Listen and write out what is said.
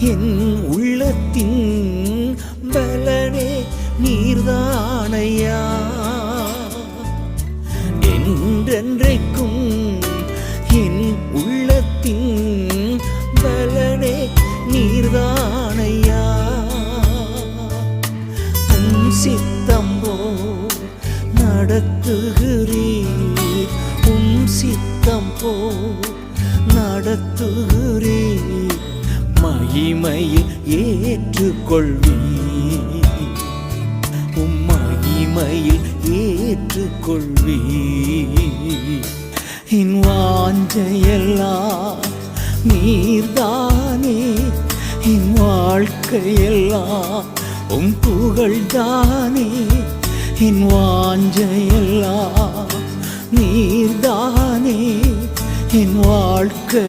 என் உள்ளத்தின் பலனே நீர்தானையா. என்றென்றைக்கும் என் உள்ளத்தின் பலனே நீர்தானையா. உம் சித்தம் போல் நடத்துகிறீர், உம் சித்தம் போல் நடத்துகிறீர். மகிமையில் ஏற்றுக்கொள்வீர், உம் மகிமையில் ஏற்றுக்கொள்வீர். என் வாஞ்சையெல்லாம் நீர்தானே, என் வாழ்க்கையெல்லாம் உம் புகழ்தானே. என் வாஞ்சையெல்லாம் நீர்தானே, என் வாழ்க்கை